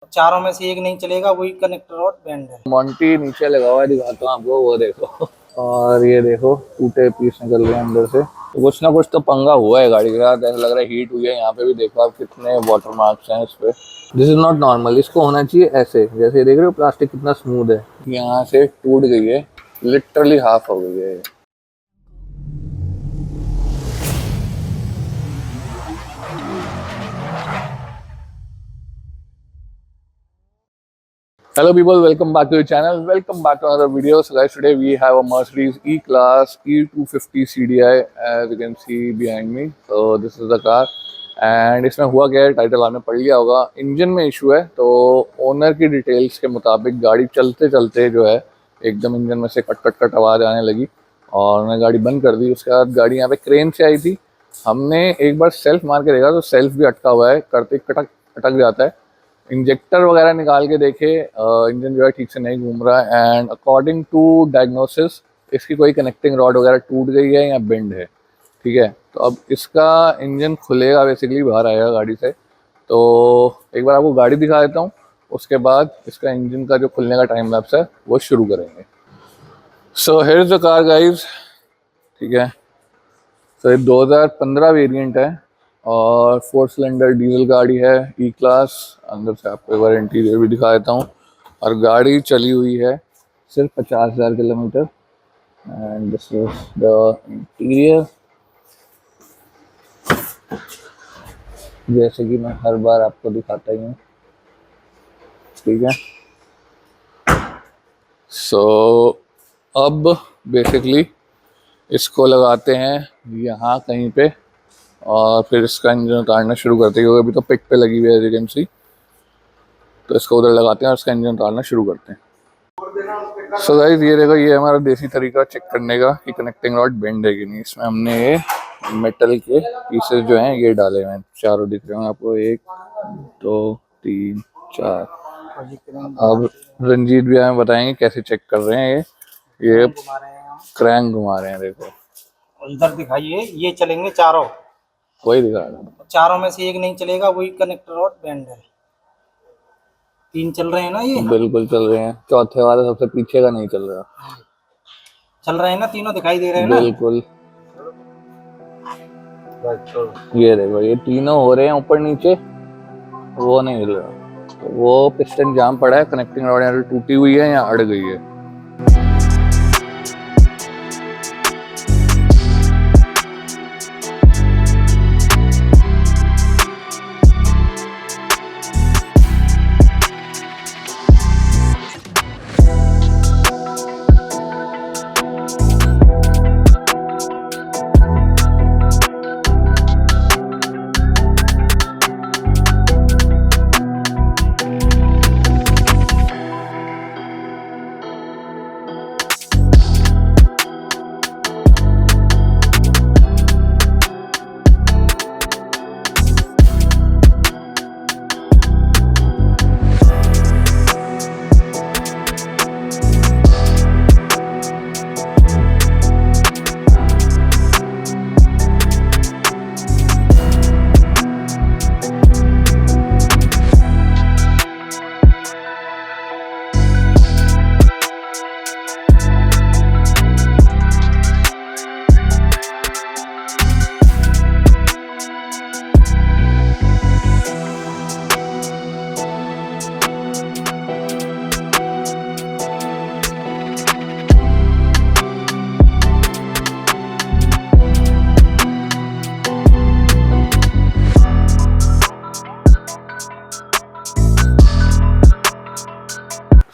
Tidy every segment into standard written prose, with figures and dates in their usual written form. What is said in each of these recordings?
चारों में से एक नहीं चलेगा, वही कनेक्टर रॉड बैंड है। मोंटी नीचे लगा हुआ है, दिखाता हूँ आपको, वो देखो। और ये देखो टूटे पीस निकल रहे हैं अंदर से। तो कुछ ना कुछ तो पंगा हुआ है गाड़ी के साथ, ऐसा लग रहा है हीट हुई है। यहाँ पे भी देखो आप कितने वाटर मार्क्स हैं इस पे। दिस इज नॉट नॉर्मल, इसको होना चाहिए ऐसे, जैसे देख रहे हो प्लास्टिक कितना स्मूथ है। यहाँ से टूट गई है, लिटरली हाफ हो गई है। Hello people, welcome back to the channel. Welcome back to another video. So guys, today we have a Mercedes E-Class E250 CDI, as you can see behind me. So this is the car. And इसमें हुआ क्या है, title आपने पढ़ लिया होगा। Engine में issue है, तो ओनर की डिटेल्स के मुताबिक गाड़ी चलते चलते जो है एकदम इंजन में से कट कट कट आवाज़ आने लगी और उन्होंने गाड़ी बंद कर दी। उसके बाद गाड़ी यहाँ पे क्रेन से आई थी। हमने एक बार सेल्फ मार के देखा तो सेल्फ भी अटका हुआ है, करते कटक अटक जाता है। इंजेक्टर वगैरह निकाल के देखे, इंजन जो है ठीक से नहीं घूम रहा है। एंड अकॉर्डिंग टू डायग्नोसिस इसकी कोई कनेक्टिंग रॉड वगैरह टूट गई है या बेंड है, ठीक है। तो अब इसका इंजन खुलेगा, बेसिकली बाहर आएगा गाड़ी से। तो एक बार आपको गाड़ी दिखा देता हूँ, उसके बाद इसका इंजन का जो खुलने का टाइम लैप्स है वो शुरू करेंगे। So here is the car guys, ठीक है। सो ये 2015 वेरिएंट है और 4 सिलेंडर डीजल गाड़ी है, ई क्लास। अंदर से आपको एक बार इंटीरियर भी दिखा देता हूँ। और गाड़ी चली हुई है सिर्फ 50,000 kilometre. And this is the interior, जैसे कि मैं हर बार आपको दिखाता ही हूँ, ठीक है। सो अब बेसिकली इसको लगाते हैं यहाँ कहीं पे और फिर इसका इंजन उतारना शुरू करते हैं, क्योंकि अभी तो पिक पे लगी हुई है, एज यू कैन सी। तो इसको उधर लगाते हैं और इसका इंजन उतारना शुरू करते हैं। सो गाइस ये देखो, ये हमारा देसी तरीका चेक करने का कि कनेक्टिंग रॉड बेंड है कि नहीं। इसमें हमने ये मेटल के पीसेस जो हैं ये डाले हुए हैं, चारों दिख रहे हैं आपको, 1 2 3 4। अब रंजीत भी हमें बताएंगे कैसे चेक कर रहे हैं। ये क्रैंक घुमा रहे हैं, देखो इधर दिखाइए, ये चलेंगे चारों, वही दिखा रहा है। चारों में से एक नहीं चलेगा, वही कनेक्टर रॉड बैंड है। 3 चल रहे हैं ना, ये बिल्कुल चल रहे हैं, चौथे वाले सबसे पीछे का नहीं चल रहा। चल रहे हैं ना, तीनों दिखाई दे रहे हैं ना, बिल्कुल। ये देखो, ये तीनों हो रहे हैं ऊपर नीचे, वो नहीं हिल रहा। तो वो पिस्टन जाम पड़ा है, कनेक्टिंग रॉड यहाँ टूटी हुई है या अड़ गई है।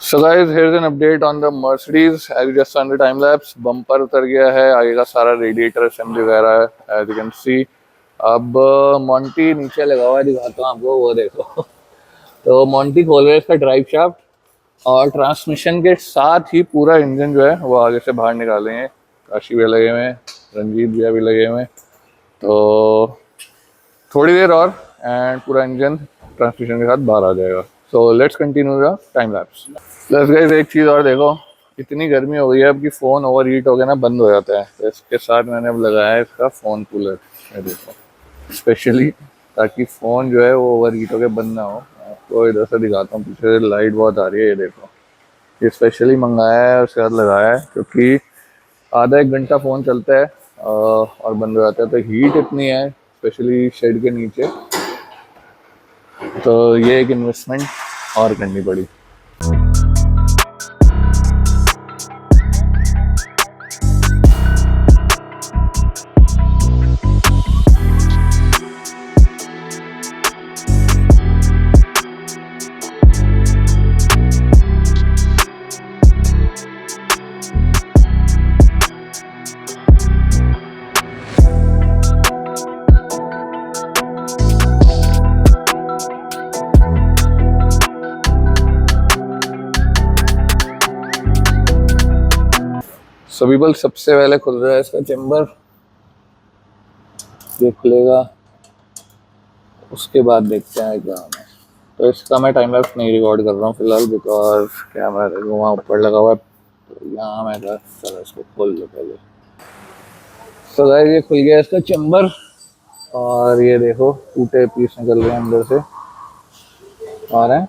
So guys, here's an update on the Mercedes. As you just saw in the time lapse, bumper उतर गया है, आगे का सारा रेडिएटर असेंबली वगैरह है, as you can see। अब मोंटी नीचे लगा हुआ है, दिखाता हूँ आपको, वो देखो। तो मोंटी खोल रहे हैं इसका ड्राइव शाफ्ट और ट्रांसमिशन के साथ ही पूरा इंजन जो है वो आगे से बाहर निकाले हैं। काशी भी लगे हुए हैं, रंजीत भी अभी लगे हुए हैं। तो थोड़ी देर और एंड पूरा इंजन ट्रांसमिशन के साथ बाहर आ जाएगा। So let's continue the time lapse. Plus guys एक चीज़ और देखो, इतनी गर्मी हो गई है अब कि फ़ोन ओवर हीट हो गया ना, बंद हो जाता है। तो इसके साथ मैंने अब लगाया है इसका फ़ोन कूलर, देखो, स्पेशली ताकि फ़ोन जो है वो ओवर हीट हो के बंद ना हो। आपको इधर से दिखाता हूँ, पीछे लाइट बहुत आ रही है, ये देखो। ये स्पेशली मंगाया है और उसके बाद लगाया है, क्योंकि आधा एक घंटा फ़ोन चलता है और बंद हो जाता है, तो हीट इतनी है स्पेशली शेड के नीचे, तो ये एक इन्वेस्टमेंट और करनी पड़ी। सभी बल सबसे पहले खुल रहा है इसका चेम्बर, ये खुलेगा, उसके बाद देखते हैं क्या है। तो इसका मैं टाइम लैप्स नहीं रिकॉर्ड कर रहा हूँ फिलहाल, बिकॉज कैमरा वहाँ ऊपर लगा हुआ है, तो यहाँ मैं चलो इसको खोल लो पहले। तो गाइस ये खुल गया इसका चेम्बर, और ये देखो टूटे पीस निकल रहे हैं अंदर से, आ रहे हैं।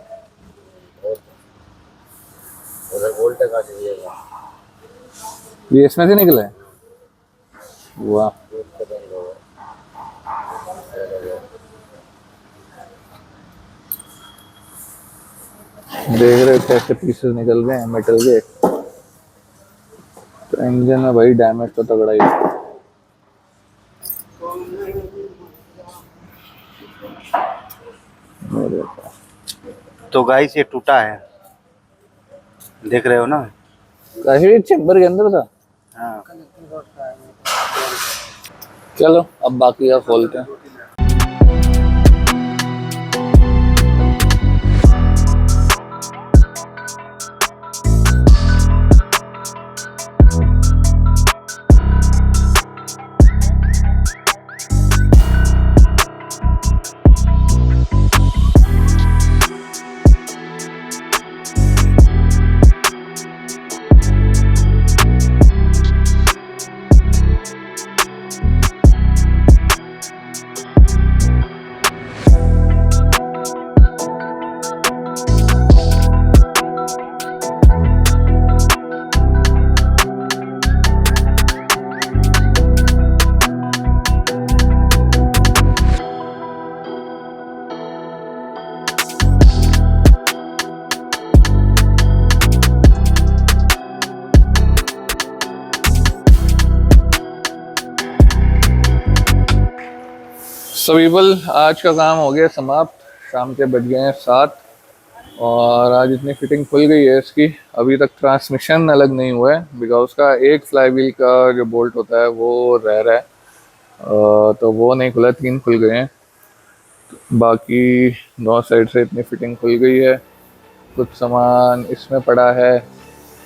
ये इसमें से निकले, वाह। देख रहे हो कैसे पीसेस निकल रहे हैं मेटल के। तो इंजन में भाई डैमेज तो तगड़ा ही है। तो गाइस ये टूटा है, देख रहे हो ना। काफी चेम्बर के अंदर था। हाँ। चलो अब बाकी का खोलते हैं। सो पीपल, आज का काम हो गया समाप्त। शाम के बज गए हैं 7 और आज इतनी फिटिंग खुल गई है इसकी। अभी तक ट्रांसमिशन अलग नहीं हुआ है, बिकॉज उसका एक फ्लाई व्हील का जो बोल्ट होता है वो रह रहा है, तो वो नहीं खुला, 3 खुल गए हैं। बाकी 2 साइड से इतनी फिटिंग खुल गई है। कुछ सामान इसमें पड़ा है,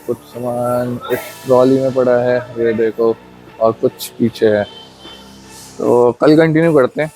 कुछ सामान इस ट्रॉली में पड़ा है, ये देखो, और कुछ पीछे है। तो कल कंटिन्यू करते हैं।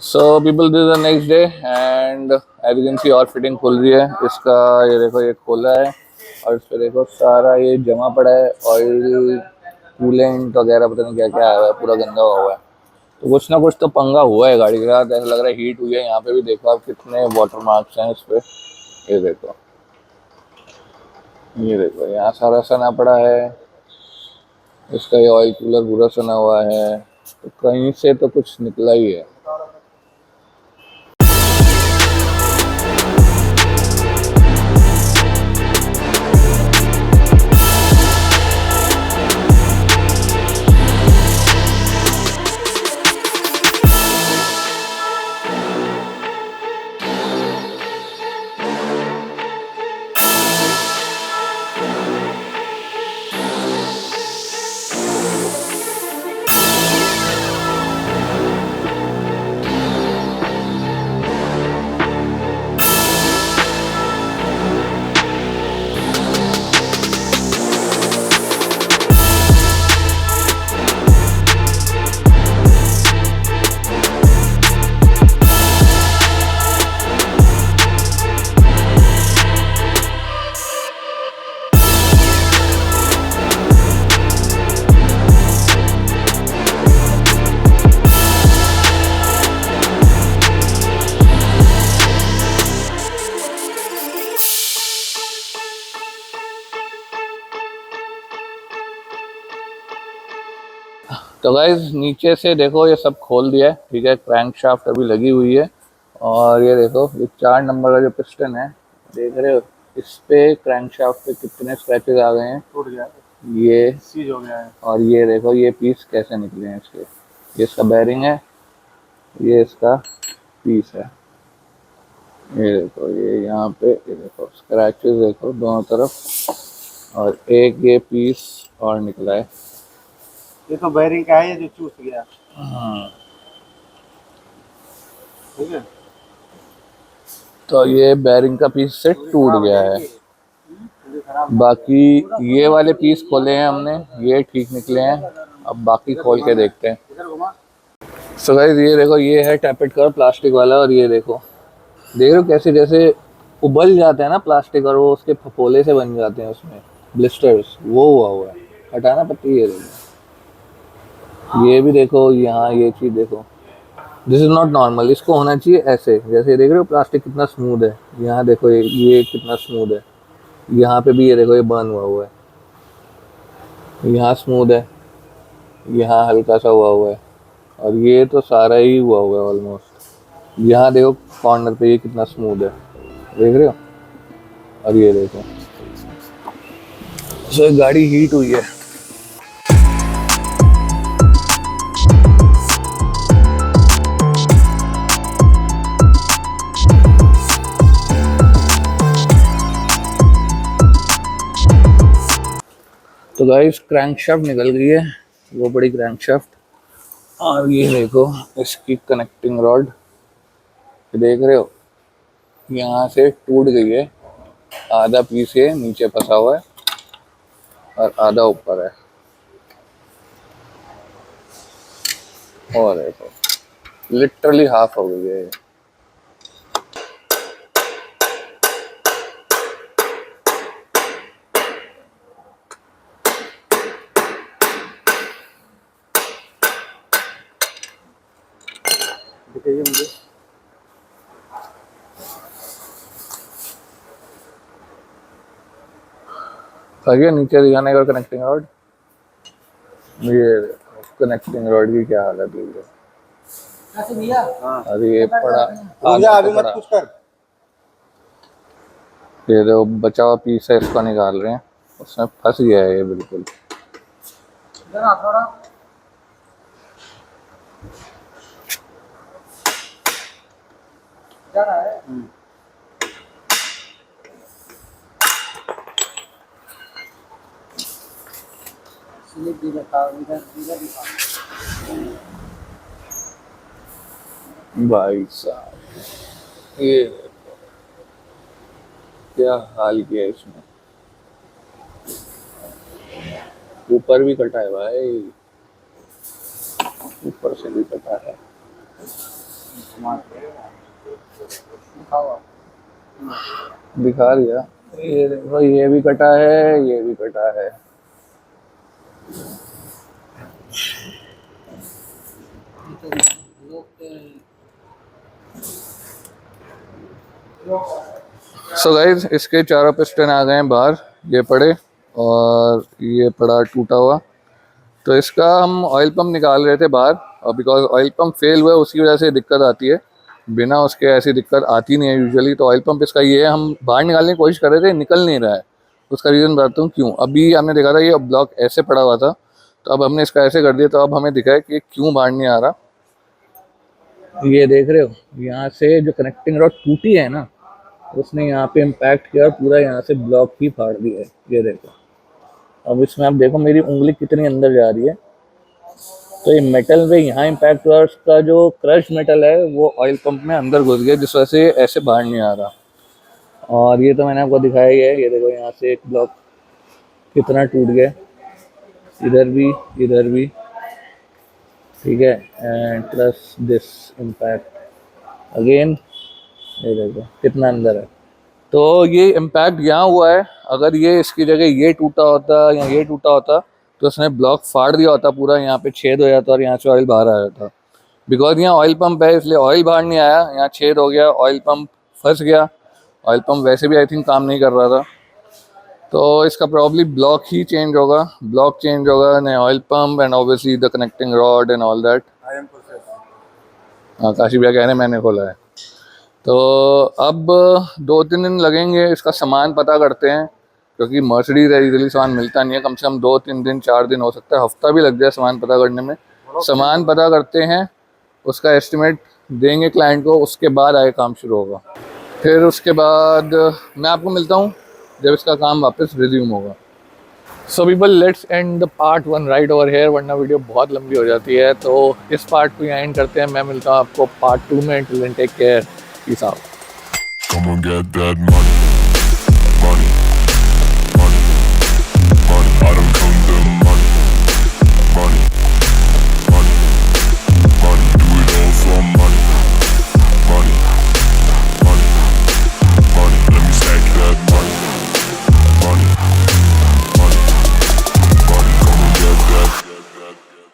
So people, this is the next day and as you can see और फिटिंग खुल रही है इसका। ये देखो, ये खोला है और इस पर देखो सारा ये जमा पड़ा है, ऑयल, कूलेंट वगैरह, पता नहीं क्या क्या आया है, पूरा गंदा हुआ है। तो कुछ ना कुछ तो पंगा हुआ है गाड़ी के साथ, ऐसा लग रहा है हीट हुई है। यहाँ पे भी देखो आप कितने वाटर मार्क्स हैं इस पे, ये देखो, ये देखो, यहाँ सारा सना पड़ा है इसका। ये ऑयल कूलर पूरा सना हुआ है, तो कहीं से तो कुछ निकला ही है। तो गाइस नीचे से देखो ये सब खोल दिया है, ठीक है। क्रैंक शाफ्ट अभी लगी हुई है और ये देखो ये 4 नंबर का जो पिस्टन है, देख रहे हो, इस पे क्रैंक शाफ्ट पे कितने स्क्रैचेस आ गए हैं, टूट गया, ये सीज हो गया है। और ये देखो ये पीस कैसे निकले हैं इसके। ये इसका बेरिंग है, ये इसका पीस है, ये देखो ये यहाँ पे, ये देखो स्क्रैचेस देखो दोनों तरफ, और एक ये पीस और निकला है। ये तो बैरिंग का है, ये जो चूस गया। हाँ, ठीक है, तो ये बेरिंग का पीस से टूट गया है। बाकी ये वाले पीस खोले हैं हमने, ये ठीक निकले हैं। अब बाकी खोल के देखते हैं। इधर घुमा। सो गाइस ये देखो ये है टैपेट का प्लास्टिक वाला, और ये देखो देख रहे हो कैसे जैसे उबल जाते हैं ना प्लास्टिक, और वो उसके फपोले से बन जाते हैं उसमें ब्लिस्टर्स, वो हुआ है। हटाना पड़ती है। ये देखो ये भी देखो यहाँ, ये चीज़ देखो, दिस इज नॉट नॉर्मल। इसको होना चाहिए ऐसे, जैसे देख रहे हो प्लास्टिक कितना स्मूथ है। यहाँ देखो ये कितना स्मूथ है, यहाँ पे भी ये देखो ये बर्न हुआ है, यहाँ स्मूथ है, यहाँ हल्का सा हुआ है, और ये तो सारा ही हुआ है ऑलमोस्ट। यहाँ देखो कॉर्नर पे ये कितना स्मूथ है, देख रहे हो। और ये देखो सो गाड़ी हीट हुई है। तो गाइस क्रैंकशाफ्ट निकल गई है, वो बड़ी क्रैंकशाफ्ट, और ये देखो इसकी कनेक्टिंग रॉड, देख रहे हो यहाँ से टूट गई है। आधा पीस ये नीचे फंसा हुआ है और आधा ऊपर है, और देखो लिटरली हाफ हो गई है। दिखाइए मुझे। आगे नीचे दिखाने का कनेक्टिंग रॉड, ये कनेक्टिंग रॉड की क्या हालत हुई है। कैसे भैया? अरे ये पड़ा, रुक जा, अभी मत कुछ कर। ये जो बचा हुआ पीस है इसको निकाल रहे हैं, उसमें फंस गया है ये बिल्कुल। जरा थोड़ा जाना है। स्लिप भी बताओ, इधर इधर दिखाओ। भाई साहब ये देखो, क्या हाल किया इसने। ऊपर भी कटा है भाई, ऊपर से भी कटा है। दिखाओ। दिखा दिया, ये देखो ये भी कटा है, ये भी कटा है। सो गाइस इसके चारों पिस्टन आ गए हैं बाहर, ये पड़े और ये पड़ा टूटा हुआ। तो इसका हम ऑयल पंप निकाल रहे थे बाहर, और बिकॉज ऑयल पंप फेल हुआ है उसकी वजह से दिक्कत आती है, बिना उसके ऐसी दिक्कत आती नहीं है यूजुअली। तो ऑयल पंप इसका ये है, हम बाहर निकालने की कोशिश कर रहे थे, निकल नहीं रहा है। उसका रीज़न बताता हूँ क्यों। अभी हमने देखा था ये ब्लॉक ऐसे पड़ा हुआ था, तो अब हमने इसका ऐसे कर दिया, तो अब हमें दिखा है कि क्यों बाहर नहीं आ रहा। ये देख रहे हो यहाँ से जो कनेक्टिंग रॉड टूटी है ना, उसने यहाँ पे इम्पैक्ट किया और पूरा यहाँ से ब्लॉक ही फाड़ दिया है। ये देखो, अब इसमें आप देखो मेरी उंगली कितनी अंदर जा रही है। तो ये मेटल में यहाँ इम्पैक्ट हुआ, उसका जो क्रश मेटल है वो ऑयल पंप में अंदर घुस गया, जिस वजह से ऐसे बाहर नहीं आ रहा। और ये तो मैंने आपको दिखाया ही है, ये देखो यहाँ से एक ब्लॉक कितना टूट गया, इधर भी, ठीक है। And plus this impact again, ये देखो कितना अंदर है। तो ये इम्पैक्ट यहाँ हुआ है। अगर ये इसकी जगह ये टूटा होता या ये टूटा होता तो उसने ब्लॉक फाड़ दिया होता पूरा, यहाँ पे छेद हो जाता और यहाँ से ऑयल बाहर आ जाता। बिकॉज यहाँ ऑयल पंप है इसलिए ऑयल बाहर नहीं आया, यहाँ छेद हो गया, ऑयल पंप फंस गया। ऑयल पंप वैसे भी आई थिंक काम नहीं कर रहा था, तो इसका प्रॉब्ली ब्लॉक ही चेंज होगा, ब्लॉक चेंज होगा, नया oil pump and obviously the connecting rod and all that. हाँ, काशी भैया कह रहे हैं मैंने खोला है। तो अब 2-3 दिन लगेंगे, इसका सामान पता करते हैं, क्योंकि मर्सिडीज इजीली सामान मिलता नहीं है। कम से कम 2-3 दिन 4 दिन हो सकता है, हफ्ता भी लग जाए सामान पता करने में। सामान पता करते हैं, उसका एस्टिमेट देंगे क्लाइंट को, उसके बाद आगे काम शुरू होगा। फिर उसके बाद मैं आपको मिलता हूँ जब इसका काम वापस रिज्यूम होगा। So people, let's end the part 1 right over here, वरना वीडियो बहुत लंबी हो जाती है। तो इस पार्ट को यहाँ एंड करते हैं। मैं मिलता हूँ आपको पार्ट 2 में। Till then take care, peace out. Come on, get that money.